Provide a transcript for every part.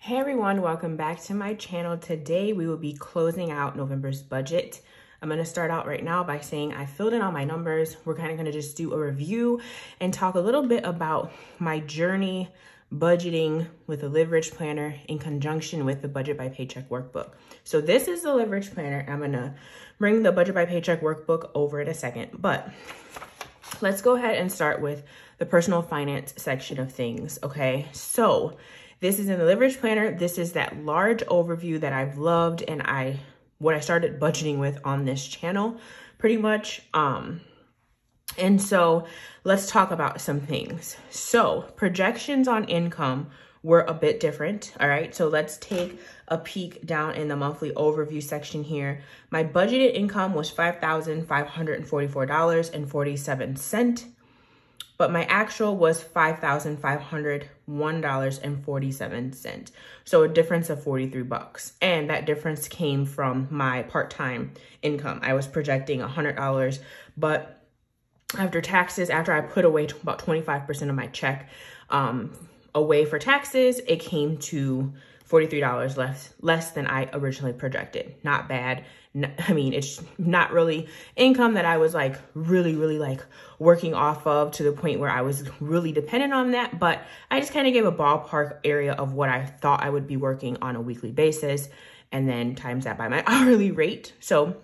Hey everyone, welcome back to my channel. Today we will be closing out November's budget. I'm going to start out right now by saying I filled in all my numbers. We're kind of going to just do a review and talk a little bit about my journey budgeting with a Leverage Planner in conjunction with the Budget by Paycheck workbook. So this is the Leverage Planner. I'm going to bring the Budget by Paycheck workbook over in a second, but let's go ahead and start with the personal finance section of things, okay? So this is in the Leverage Planner. This is that large overview that I've loved and what I started budgeting with on this channel pretty much. And so let's talk about some things. So projections on income were a bit different. All right. So let's take a peek down in the monthly overview section here. My budgeted income was $5,544.47. But my actual was $5,501.47. So a difference of 43 bucks. And that difference came from my part-time income. I was projecting $100, but after taxes, after I put away about 25% of my check away for taxes, it came to $43 less than I originally projected. Not bad. I mean, it's not really income that I was like really like working off of to the point where I was really dependent on that. But I just kind of gave a ballpark area of what I thought I would be working on a weekly basis and then times that by my hourly rate. So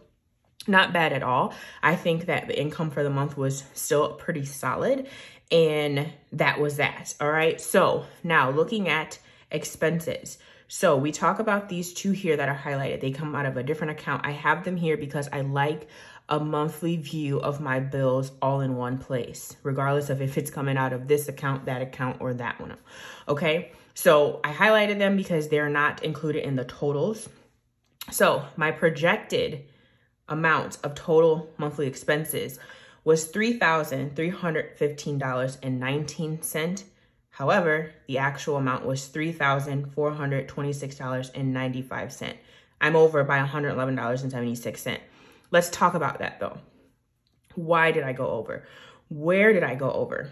not bad at all. I think that the income for the month was still pretty solid, and that was that. All right. So now looking at expenses. So we talk about these two here that are highlighted. They come out of a different account. I have them here because I like a monthly view of my bills all in one place, regardless of if it's coming out of this account, that account, or that one. Okay. So I highlighted them because they're not included in the totals. So my projected amount of total monthly expenses was $3,315.19. However, the actual amount was $3,426.95. I'm over by $111.76. Let's talk about that though. Why did I go over? Where did I go over?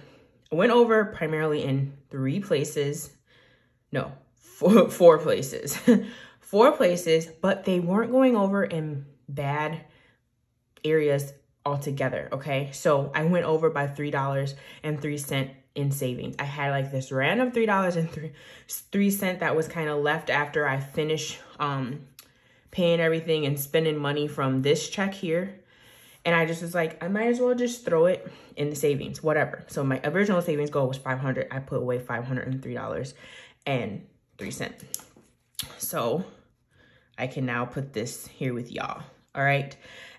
I went over primarily in four places. 4 places, but they weren't going over in bad areas altogether, okay? So I went over by $3.03 in savings. I had like this random $3.03 that was kind of left after I finished paying everything and spending money from this check here. And I just was like, I might as well just throw it in the savings, whatever. So my original savings goal was $500. I put away $503.03. So I can now put this here with y'all. All right.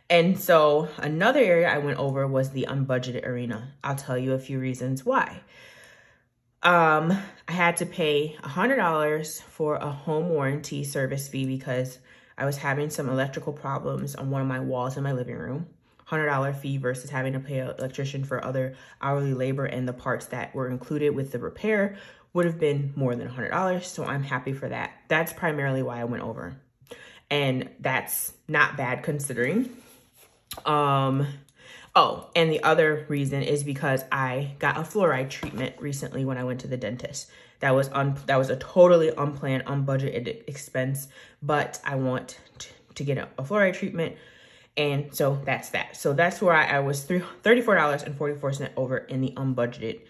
And so another area I went over was the unbudgeted arena. I'll tell you a few reasons why. I had to pay $100 for a home warranty service fee because I was having some electrical problems on one of my walls in my living room. $100 fee versus having to pay an electrician for other hourly labor, and the parts that were included with the repair would have been more than $100. So I'm happy for that. That's primarily why I went over. And that's not bad considering. Oh, and the other reason is because I got a fluoride treatment recently when I went to the dentist. That was a totally unplanned, unbudgeted expense, but I want to get a fluoride treatment. And so that's that. So that's where I was $34.44 over in the unbudgeted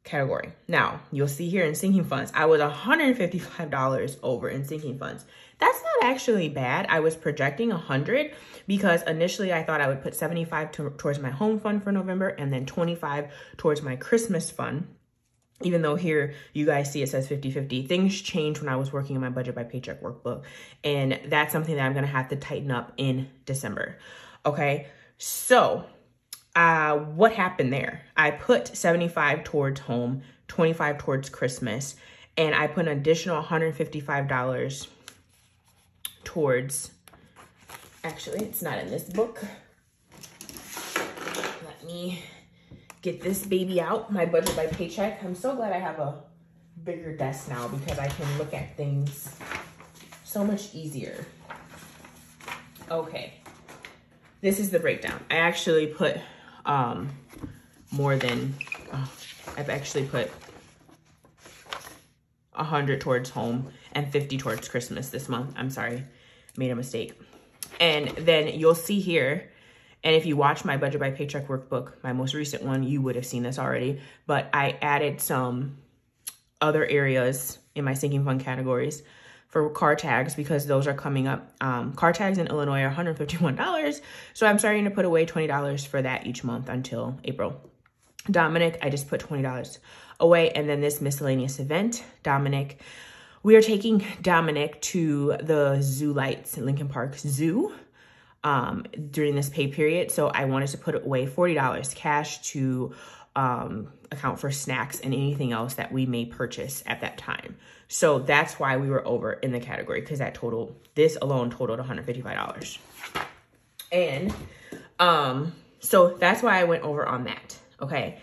category. Now, you'll see here in sinking funds, I was $155 over in sinking funds. That's not actually bad. I was projecting 100 because initially I thought I would put 75 towards my home fund for November and then 25 towards my Christmas fund. Even though here you guys see it says 50-50, things changed when I was working on my Budget by Paycheck workbook. And that's something that I'm going to have to tighten up in December. Okay, so what happened there? I put 75 towards home, 25 towards Christmas, and I put an additional $155 towards, actually, it's not in this book. Let me get this baby out, my Budget by Paycheck. I'm so glad I have a bigger desk now because I can look at things so much easier. Okay, this is the breakdown. I actually put more than, I've actually put 100 towards home, and 50 towards Christmas this month. I'm sorry, made a mistake. And then you'll see here, and if you watch my Budget by Paycheck workbook, my most recent one, you would have seen this already, but I added some other areas in my sinking fund categories for car tags because those are coming up. Car tags in Illinois are $151. So I'm starting to put away $20 for that each month until April. Dominic, I just put $20 away. And then this miscellaneous event, Dominic, we are taking Dominic to the Zoo Lights in Lincoln Park Zoo during this pay period. So I wanted to put away $40 cash to account for snacks and anything else that we may purchase at that time. So that's why we were over in the category, because this alone totaled $155. And so that's why I went over on that. Okay.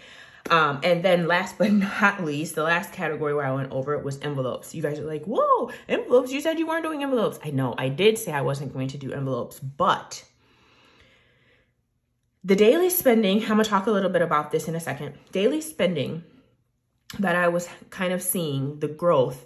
And then last but not least, the last category where I went over was envelopes. You guys are like, whoa, envelopes. You said you weren't doing envelopes. I know I did say I wasn't going to do envelopes, but the daily spending, I'm gonna talk a little bit about this in a second. Daily spending that I was kind of seeing the growth,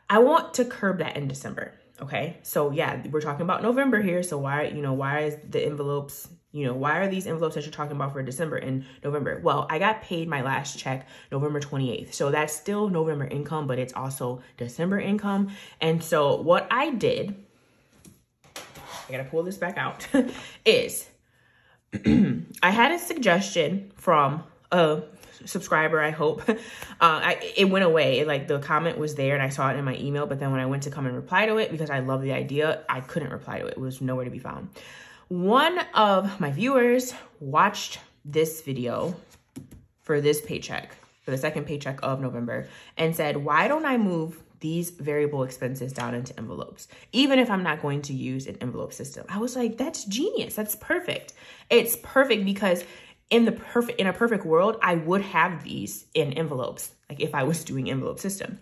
I want to curb that in December. Okay. So yeah, we're talking about November here. So why is the envelopes, why are these envelopes that you're talking about for December in November? Well, I got paid my last check November 28th. So that's still November income, but it's also December income. And so what I did, I gotta pull this back out, is I had a suggestion from a subscriber, I hope. It went away. Like the comment was there and I saw it in my email, but then when I went to come and reply to it, because I love the idea, I couldn't reply to it. It was nowhere to be found. One of my viewers watched this video for this paycheck, for the second paycheck of November, and said, why don't I move these variable expenses down into envelopes, even if I'm not going to use an envelope system? I was like, that's genius. That's perfect. It's perfect because in a perfect world, I would have these in envelopes, like if I was doing envelope system.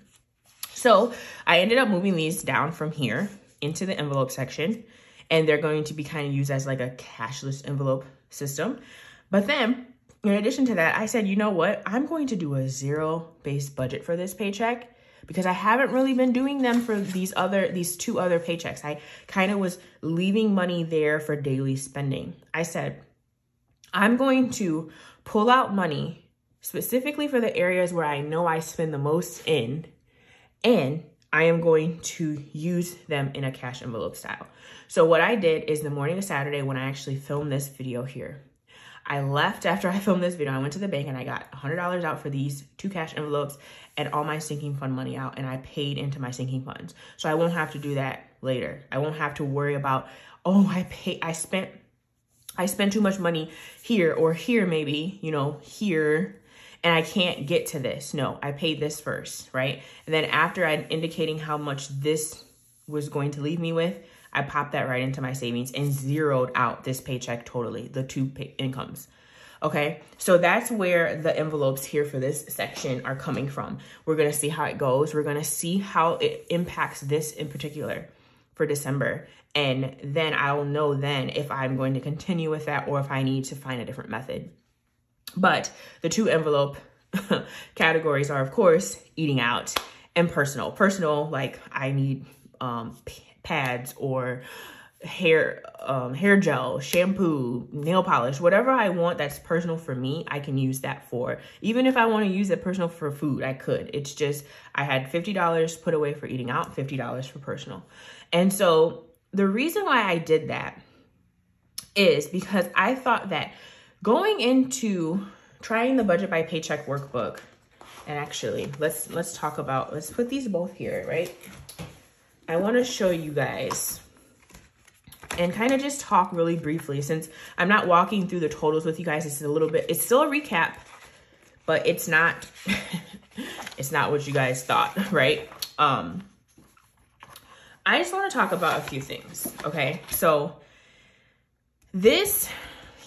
So I ended up moving these down from here into the envelope section, and they're going to be kind of used as like a cashless envelope system. But then in addition to that, I said, you know what? I'm going to do a zero-based budget for this paycheck because I haven't really been doing them for these two other paychecks. I kind of was leaving money there for daily spending. I said, I'm going to pull out money specifically for the areas where I know I spend the most in, and I am going to use them in a cash envelope style. So what I did is the morning of Saturday when I actually filmed this video here, I left after I filmed this video. I went to the bank and I got $100 out for these two cash envelopes and all my sinking fund money out, and I paid into my sinking funds. So I won't have to do that later. I won't have to worry about, oh, I spent too much money here or here, maybe, here, and I can't get to this. No, I paid this first, right? And then after I'm indicating how much this was going to leave me with, I popped that right into my savings and zeroed out this paycheck totally, the two incomes. Okay, so that's where the envelopes here for this section are coming from. We're gonna see how it goes. We're gonna see how it impacts this in particular for December. And then I'll know then if I'm going to continue with that or if I need to find a different method. But the two envelope categories are, of course, eating out and personal. Personal, like I need pads or hair gel, shampoo, nail polish, whatever I want that's personal for me, I can use that for. Even if I want to use it personal for food, I could. It's just I had $50 put away for eating out, $50 for personal. And so the reason why I did that is because I thought that going into trying the Budget by Paycheck workbook, and actually let's put these both here, right? I want to show you guys and kind of just talk really briefly, since I'm not walking through the totals with you guys. It's still a recap, but it's not, it's not what you guys thought, right? I just want to talk about a few things, okay? So this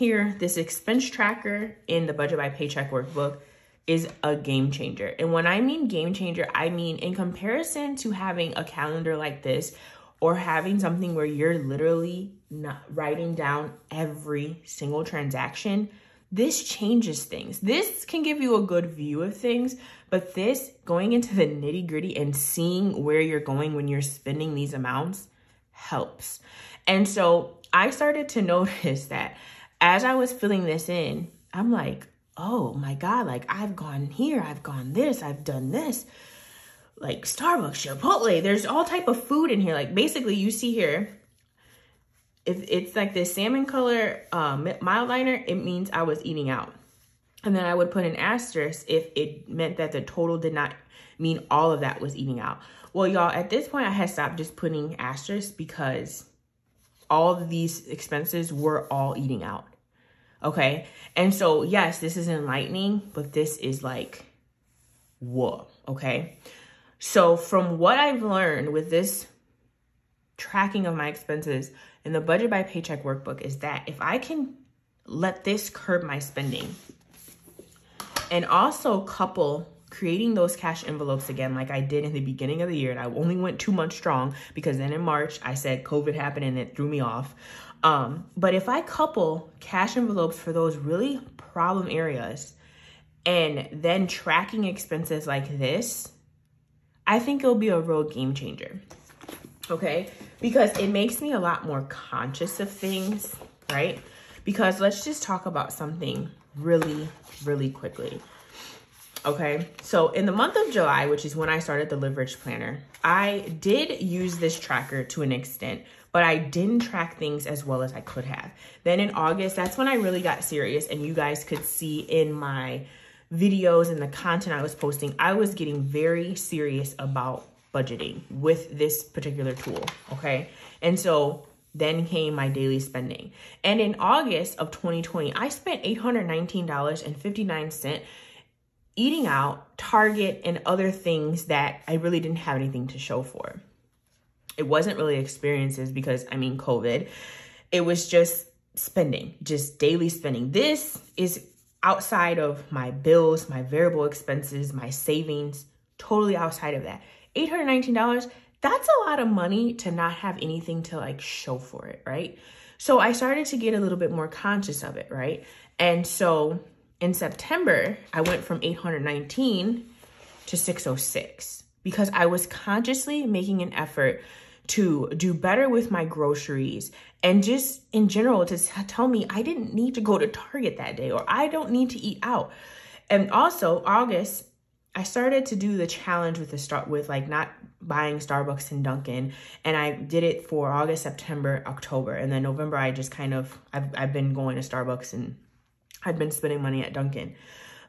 expense tracker in the Budget by Paycheck workbook is a game changer. And when I mean game changer, I mean in comparison to having a calendar like this or having something where you're literally not writing down every single transaction, this changes things. This can give you a good view of things, but this going into the nitty gritty and seeing where you're going when you're spending these amounts helps. And so I started to notice that as I was filling this in, I'm like, oh my God, like I've gone here, I've gone this, I've done this, like Starbucks, Chipotle, there's all type of food in here. Like basically you see here, if it's like this salmon color mild liner, it means I was eating out. And then I would put an asterisk if it meant that the total did not mean all of that was eating out. Well, y'all, at this point I had stopped just putting asterisks because all of these expenses were all eating out. Okay. And so, yes, this is enlightening, but this is like, whoa. Okay. So from what I've learned with this tracking of my expenses in the Budget by Paycheck workbook is that if I can let this curb my spending and also couple creating those cash envelopes again, like I did in the beginning of the year, and I only went 2 months strong because then in March I said COVID happened and it threw me off. But if I couple cash envelopes for those really problem areas and then tracking expenses like this, I think it'll be a real game changer. Okay, because it makes me a lot more conscious of things, right? Because let's just talk about something really, really quickly. Okay, so in the month of July, which is when I started the Leverage Planner, I did use this tracker to an extent, but I didn't track things as well as I could have. Then in August, that's when I really got serious, and you guys could see in my videos and the content I was posting, I was getting very serious about budgeting with this particular tool, okay? And so then came my daily spending. And in August of 2020, I spent $819.59 eating out, Target, and other things that I really didn't have anything to show for. It wasn't really experiences because, I mean, COVID. It was just spending, just daily spending. This is outside of my bills, my variable expenses, my savings, totally outside of that. $819, that's a lot of money to not have anything to like show for it, right? So I started to get a little bit more conscious of it, right? And so in September, I went from 819 to 606 because I was consciously making an effort to do better with my groceries and just in general to tell me I didn't need to go to Target that day or I don't need to eat out. And also August, I started to do the challenge with like not buying Starbucks and Dunkin', and I did it for August, September, October, and then November I just kind of I've been going to Starbucks and I'd been spending money at Dunkin'.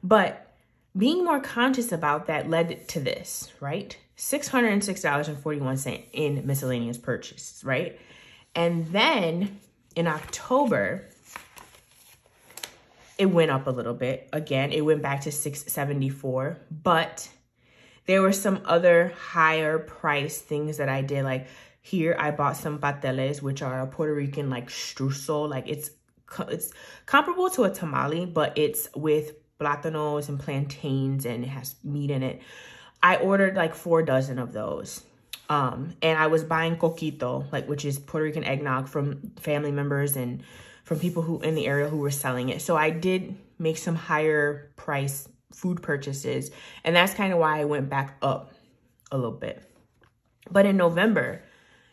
But being more conscious about that led to this, right? $606.41 in miscellaneous purchases, right? And then in October, it went up a little bit. Again, it went back to $674, but there were some other higher price things that I did. Like here, I bought some pateles, which are a Puerto Rican like streusel. Like it's comparable to a tamale, but it's with plátanos and plantains and it has meat in it. I ordered like 4 dozen of those. And I was buying coquito, like which is Puerto Rican eggnog, from family members and from people who in the area who were selling it. So I did make some higher price food purchases, and that's kind of why I went back up a little bit. But in November,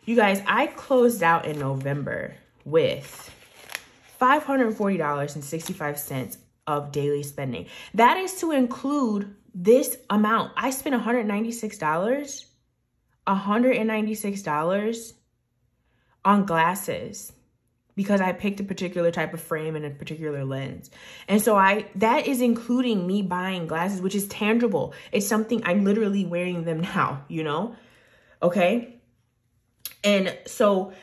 you guys, I closed out in November with $540.65 of daily spending. That is to include this amount. I spent $196 on glasses because I picked a particular type of frame and a particular lens. And so that is including me buying glasses, which is tangible. It's something I'm literally wearing them now, you know? Okay. And so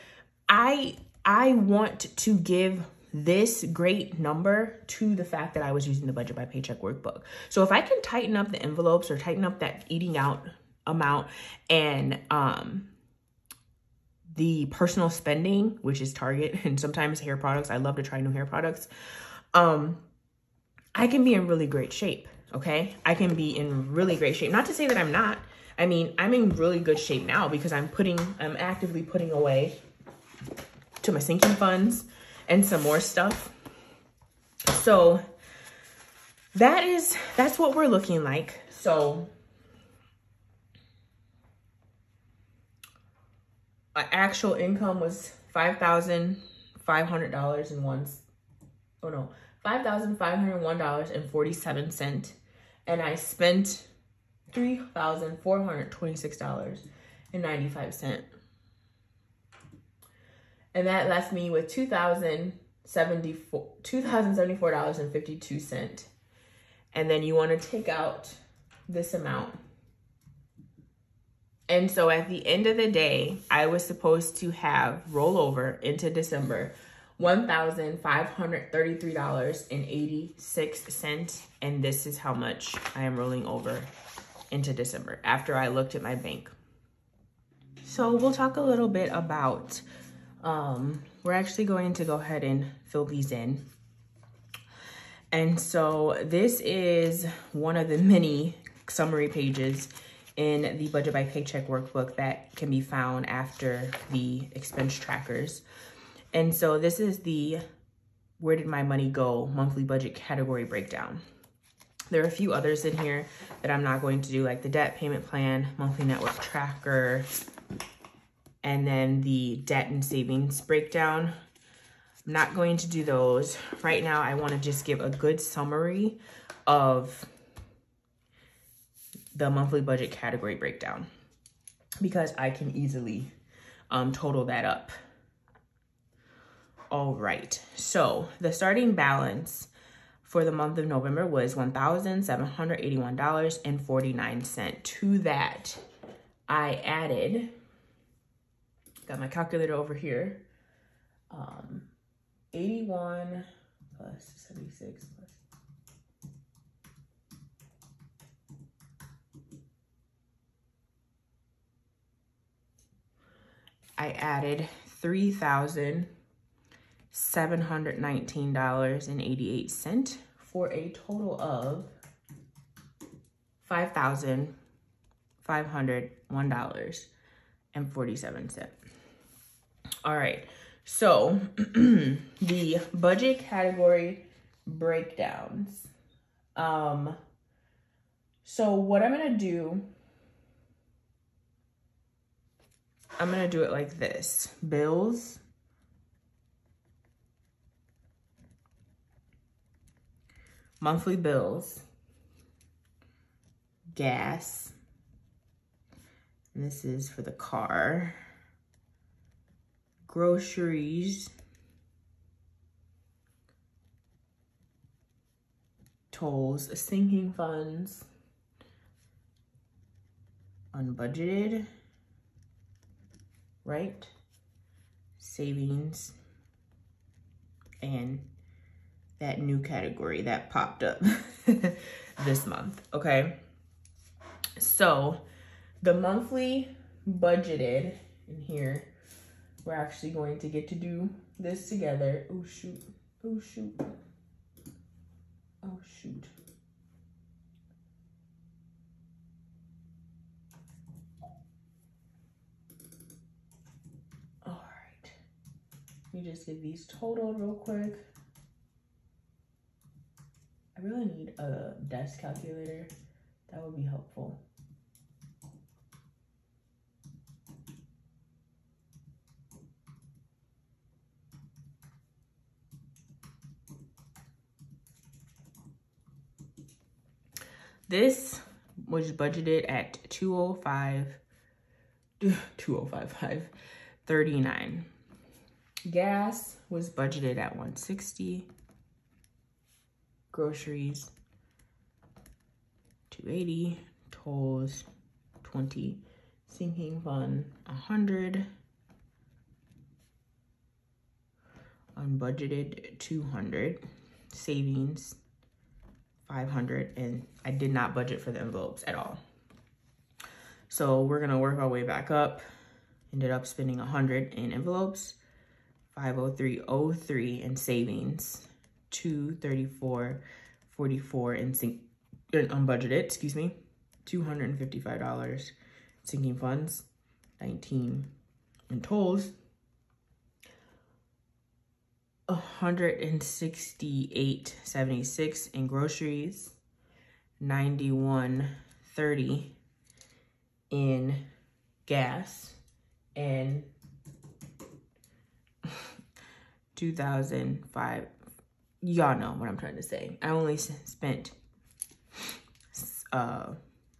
I want to give this great number to the fact that I was using the Budget by Paycheck workbook. So if I can tighten up the envelopes or tighten up that eating out amount and the personal spending, which is Target and sometimes hair products. I love to try new hair products. I can be in really great shape. Okay. I can be in really great shape. Not to say that I'm not. I mean, I'm in really good shape now because I'm actively putting away to my sinking funds and some more stuff. So that's what we're looking like. So my actual income was $5,501.47, and I spent $3,426.95. And that left me with $2,074.52. And then you want to take out this amount. And so at the end of the day, I was supposed to have rollover into December $1,533.86. And this is how much I am rolling over into December after I looked at my bank. So we'll talk a little bit about, we're actually going to go ahead and fill these in. And so this is one of the many summary pages in the Budget by Paycheck workbook that can be found after the expense trackers. And so this is the Where Did My Money Go monthly budget category breakdown. There are a few others in here that I'm not going to do, like the debt payment plan, monthly network tracker, and then the debt and savings breakdown. I'm not going to do those. Right now, I want to just give a good summary of the monthly budget category breakdown because I can easily total that up. All right, so the starting balance for the month of November was $1,781.49. To that, I added, got my calculator over here, 81 plus 76 plus. I added $3,719.88 for a total of $5,501.47. All right. So the budget category breakdowns. So what I'm going to do, I'm going to do it like this. Bills, monthly bills, gas, and this is for the car, groceries, tolls, sinking funds, unbudgeted, right? Savings, and that new category that popped up this month, okay? So the monthly budgeted in here, we're actually going to get to do this together. Oh, shoot. Oh, shoot. Oh, shoot. All right. Let me just get these totaled real quick. I really need a desk calculator. That would be helpful. This was budgeted at 205.39. Gas was budgeted at 160. Groceries 280. Tolls 20. Sinking fund 100. Unbudgeted 200. Savings 500, and I did not budget for the envelopes at all. So we're gonna work our way back up. Ended up spending 100 in envelopes, 503.03 in savings, 234.44 in unbudgeted, excuse me, $255 sinking funds, 19 in tolls, $168.76 in groceries, $91.30 in gas, and $2,005. Y'all know what I'm trying to say. I only spent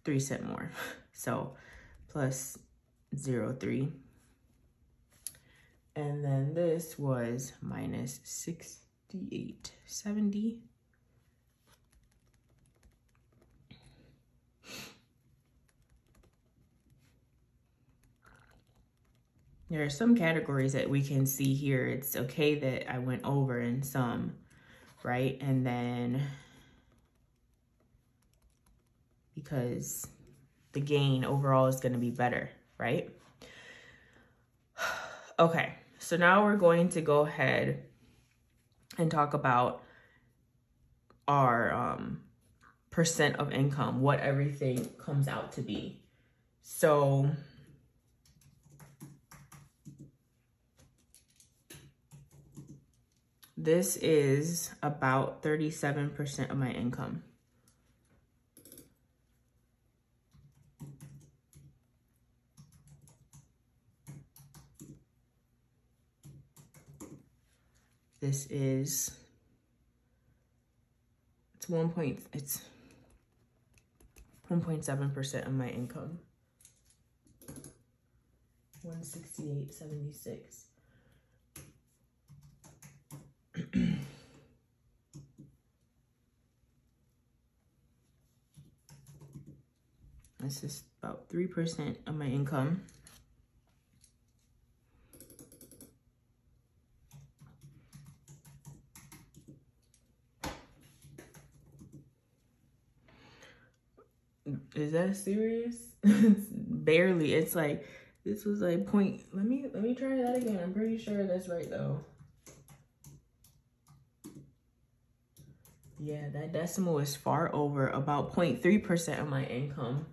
3 cents more. So plus 0.3. And then this was minus 68.70. There are some categories that we can see here. It's okay that I went over in some, right? And then because the gain overall is going to be better, right? Okay, so now we're going to go ahead and talk about our percent of income, what everything comes out to be. So this is about 37% of my income. This is, it's 1.7% of my income. 168.76. This is about 3% of my income. Is that serious? Barely. It's like, this was like point, let me try that again. I'm pretty sure that's right though. Yeah, that decimal is far over, about 0.3% of my income.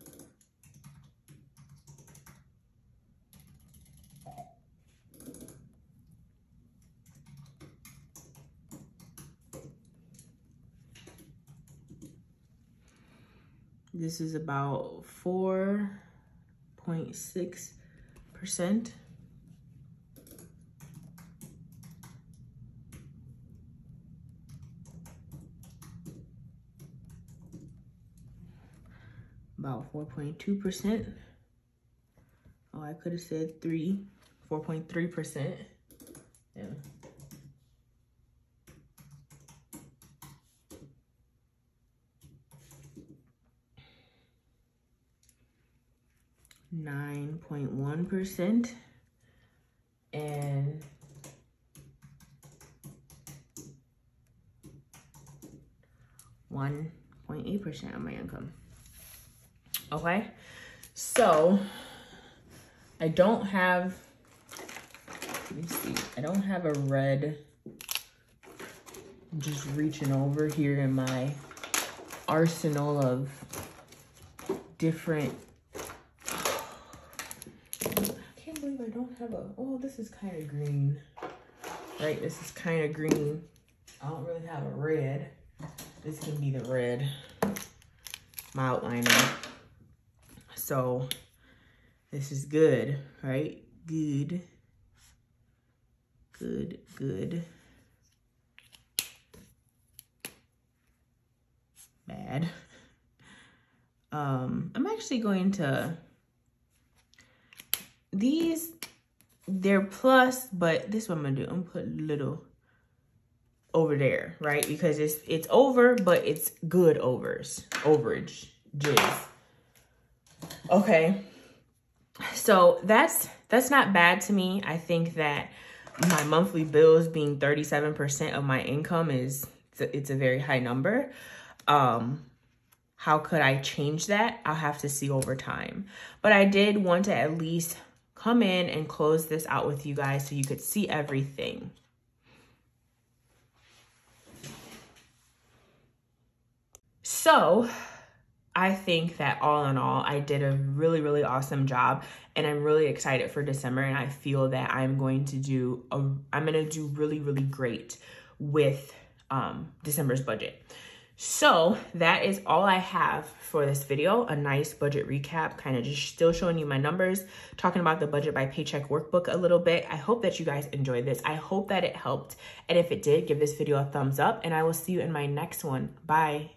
This is about 4.6%. About 4.2%. Oh, I could have said 4.3%. Yeah. .1%, and 1.8% of my income. Okay, so I don't have, let me see, I don't have a red. I'm just reaching over here in my arsenal of different, I don't have a, oh, this is kind of green, right? This is kind of green. I don't really have a red. This can be the red, my outliner. So this is good, right? Good, good, good. Bad. I'm actually going to, these, they're plus, but this is what I'm gonna do. I'm gonna put a little over there, right? Because it's over, but it's good overage, jizz. Okay, so that's not bad to me. I think that my monthly bills being 37% of my income it's a very high number. How could I change that? I'll have to see over time. But I did want to at least come in and close this out with you guys so you could see everything. So I think that all in all, I did a really, really awesome job, and I'm really excited for December, and I feel that I'm going to do really, really great with December's budget. So that is all I have for this video, a nice budget recap, kind of just still showing you my numbers, talking about the Budget by Paycheck workbook a little bit. I hope that you guys enjoyed this. I hope that it helped. And if it did, give this video a thumbs up, and I will see you in my next one. Bye.